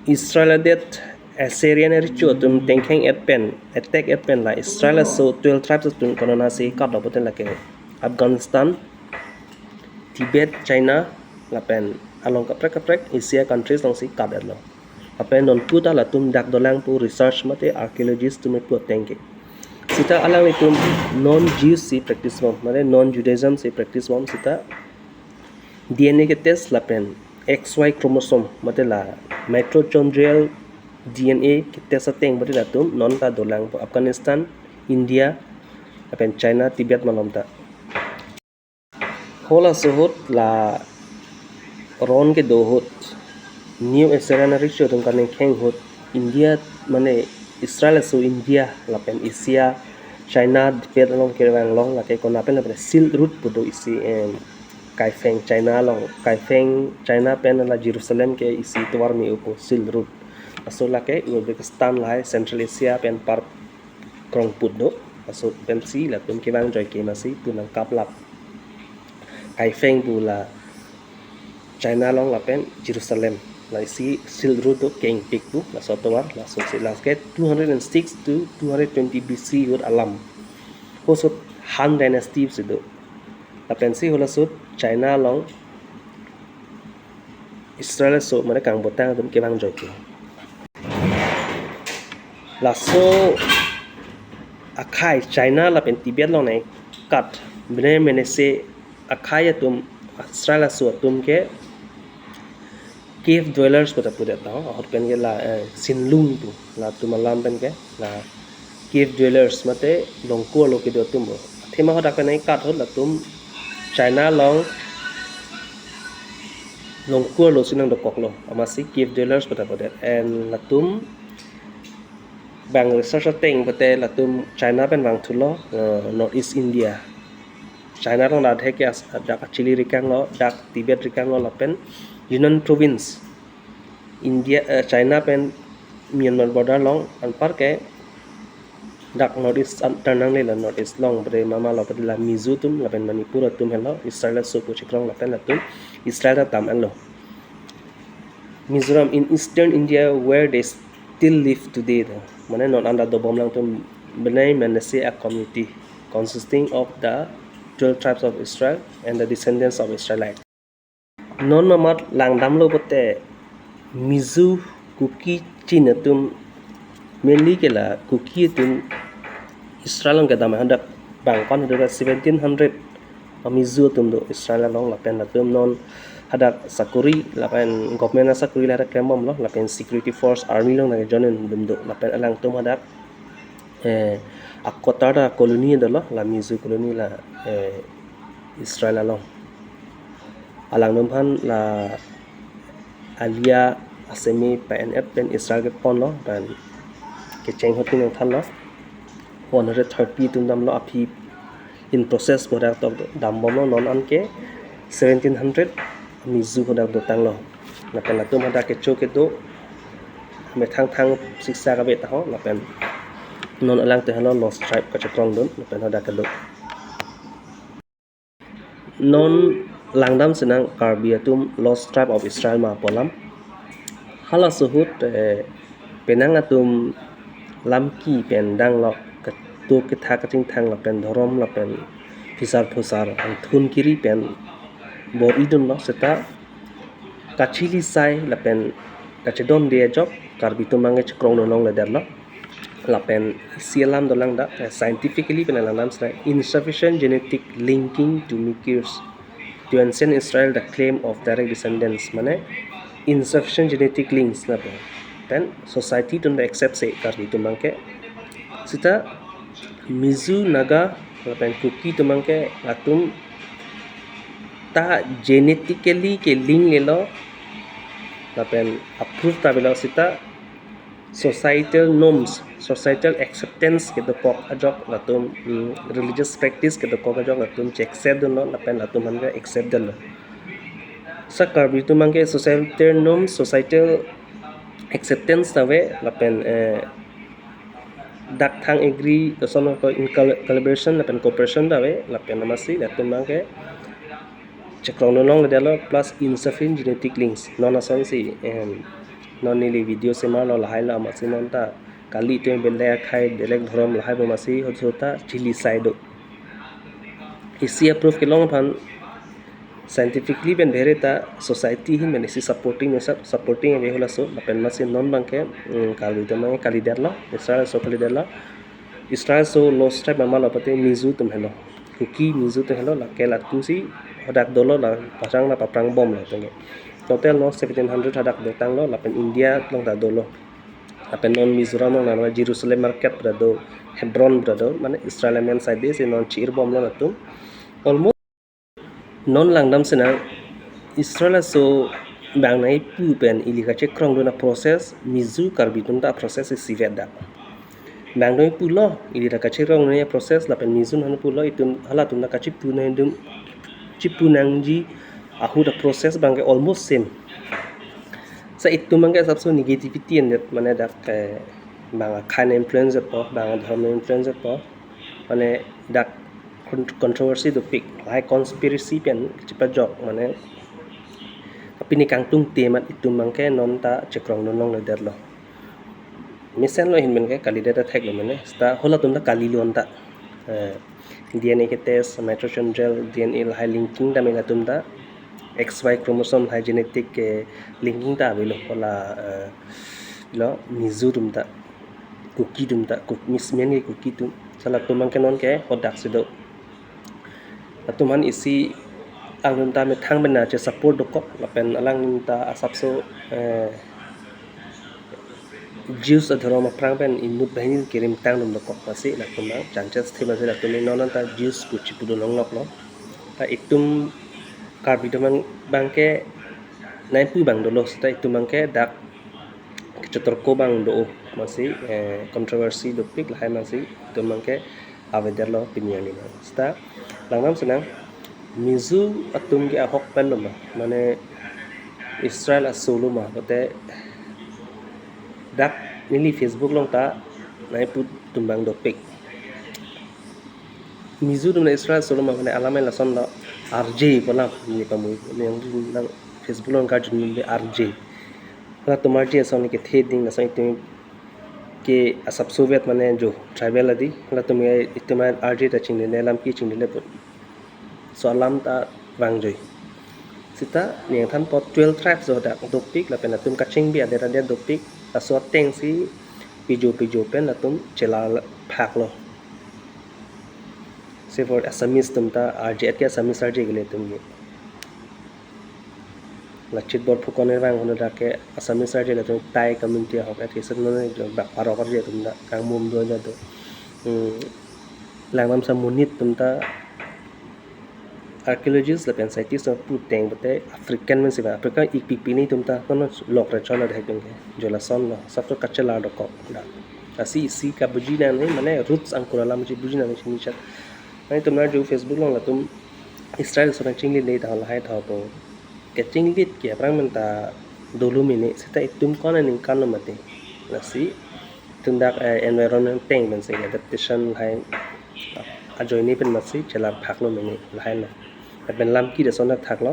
Israel det Assyrian richu tum thinking at pen attack at pen la Israel so 12 tribes tum konona si kat lo poten la ke Afghanistan, Tibet, China la pen along kaprek Asia countries long si kat lo apen non puta la tum dak dolang pu research mate archaeologist tum pu thinking sita alang tum non Jews si practice mom mane non Judaism si practice mom sita DNA के test la pen XY chromosome mate la mitochondrial DNA के test ateng mate la tum non ka dolang po Afghanistan, India, la pen China, Tibet malom ta. Hola sohot la ron ke do hot new Assyrian richo tum kan kheng hot India mane Israel so India la pen Asia China Tibet long ke wang long la ke kon pen la pen Silk Route pudo isi Kai Feng China long Kai Feng China pen la Jerusalem ke isi tuar mi upo Silk Route aso la ke Uzbekistan la Central Asia pen par krong pudo aso pen si la tum ke bang joy ke masi tu nang kap lap Kai Feng bu la China long la pen Jerusalem la isi Silk Route keng pik bu la so tuar la so si la ke 206 to 220 BC hot alam ho so Han dynasty sido la pen si hola sut China long Israel so mane kang botang dum ke bang joy ke la so akai China la pen Tibet long nei kat bne mene se akai tum Israel so tum ke cave dwellers pata pudet ta hot pen ke la sinlung tu la tum lam pen ke la cave dwellers mate long ko lo ke do tum bo thema hot pen nei kat hot la tum China long ko lo sinang do kok lo amasi cave dwellers pata pudet and la tum bang research teng pate la tum China pen bang thulo North East India China long la the ke dak Chile rikang lo dak Tibet rikang lo la pen Yunnan province India China pen Myanmar border long an par ke dak North East tanang le la North East long bre mama lo pate la Mizo tum la pen Manipur tum hello Israel so ko chikrong la pen la tum Israel tam an lo Mizoram in eastern India where they still live today mane non anda do bom lang tum benai menase a community consisting of the 12 tribes of Israel and the descendants of Israelites non mamat lang dam lo pote Mizu kuki chinatum mainly ke la kuki tum Israel ke dam handa bang kon do 1700 Mizu tum do Israel long la pen la tum non hada sakuri la pen government sakuri la kemom lo la pen security force army long na jonen dum do la pen alang tum hada akota da colony do lo la Mizu colony la Israel long alang nom han la alia asemi PNF pen Israel ke pon lo dan ke cheng hotin ng than lo 130 tum dam lo api in process product of dam bom lo non an ke 1700 Mizu product do tang lo la pen la tum hada ke cho ke do me thang siksa ka bet ho la pen non alang te halo lost tribe ka chakrong don la pen hada ke do non langdam senang Karbi atum lost tribe of Israel ma polam hala suhut penang atum lamki pen dang lo tu kitha kating thang la pen dhorom la pen fisar phusar ang thun kiri pen bor idun lo seta kachili sai la pen kachedon dia job Karbi tu mange chakrong no long la der lo la pen sialam dolang da scientifically pen langdam sai insufficient genetic linking to makers to ancient Israel the claim of direct descendants mane insufficient genetic links na then society don't accept say Karbi tu mangke sita Mizu naga lapen kuki tu mangke atum ta genetically ke link lelo lapen approve ta bela sita societal norms societal acceptance ke the kok ajok latum religious practice ke the kok ajok latum accept don lapen latum mangke accept don sa Karbi tu mangke societal norms societal acceptance tawe lapen dak thang agree to sono ko in collaboration lapen cooperation dawe lapen namasi latum mangke chakrong nong delo plus insufficient genetic links non asan si non nili video sema lo lahai la masi non ta kali tu belek khai belek dhorom lahai bo masi hota chili side isi approve ke long phan scientifically ben bhere ta society hi men isi supporting ave hola so pen masi non bangke kali to mang kali derla Israel so kali derla Israel so lost tribe amala pate mizu tum hello kuki mizu tum hello la kela tusi hadak dolo la pasang la paprang bom la tenge total no 1700 hadak datang lo la pen India long da dolo apen non Mizoram na na Jerusalem market brado Hebron brado mane Israelian side base non chir bom lo natum almost non langdam sena Israel so bang nai pu pen ilika che krong do na process mizu karbi tum ta process si veda bang doi pu lo ilika ka che krong na process la pen mizu na pu lo itum hala tum na ka chi pu na dum chi pu nang ji ahu da process bang almost same sa itu mangke sabso negativity and mane dak bang khan influence po bang dham influence po mane dak controversy do pic like conspiracy pen chipa jok mane apini kangtung temat itu mangke non ta chekrong non le derlo misen lo hin ke kali data thek lo mane sta hola tum da kali lon ta DNA ke test mitochondrial DNA high linking da mena tum da XY chromosome high genetic linking ta avilo hola lo mizu tum ta cookie tum ta mismen ke cookie tum sala tum mangke non ke hodak sido atuman isi ang ta me thang bena che support dokok lapen alang ta asapso juice adhoro ma prang ben inut bahin kirim tang dum dokok pasi la tumang chances thima se la tumi non ta juice kuchi pudu long nok lo ta itum karbi domang bangke nai pu bang dolo sta itum bangke dak kecotor ko bang do masih controversy do pik la masih itum bangke aveder lo pinyani sta langnam senang mizu atum ge ahok pen lo mane Israel asulu ma bote dak nili Facebook long ta nai pu tumbang do pik mizu dum Israel solo ma mane alame la son da RJ pola ni pamu yang Facebook long ka jun ni RJ la tomar je son ke the ding na sai tu ke asap soviet mane jo tribal adi la tumai itumai RJ ta ching ne lam ki ching le so alam ta wang joi sita niang than po 12 tribes zo da dopik la pen tum kaching bi ada ada dopik la so teng si pijo pen la tum chela phak lo se for assamese tum ta RJ ke assamese RJ gele tum ye la chit bor phukone wang hono da ke assamese RJ la tum tai community hok at kesan no ba paro kar je tum da kang mum do ja do langam sa munit tum ta archaeologists la pen scientists of pu teng bate african men siba africa ik pipini tumta kono lok ra chola de hekenge jola son lo safro kachela do ko da asi si ka bujina ne mane roots ankura lam ji bujina ne chini chat ai tumna jo facebook long la tum Israel so chingli le da la hai tha bo ke chingli ke prang men ta dolu mine sita itum kona ning kan mate nasi tundak environment teng men se adaptation hai ajoini pen masi chela phaklo mene lai lo pen lam ki de son thak lo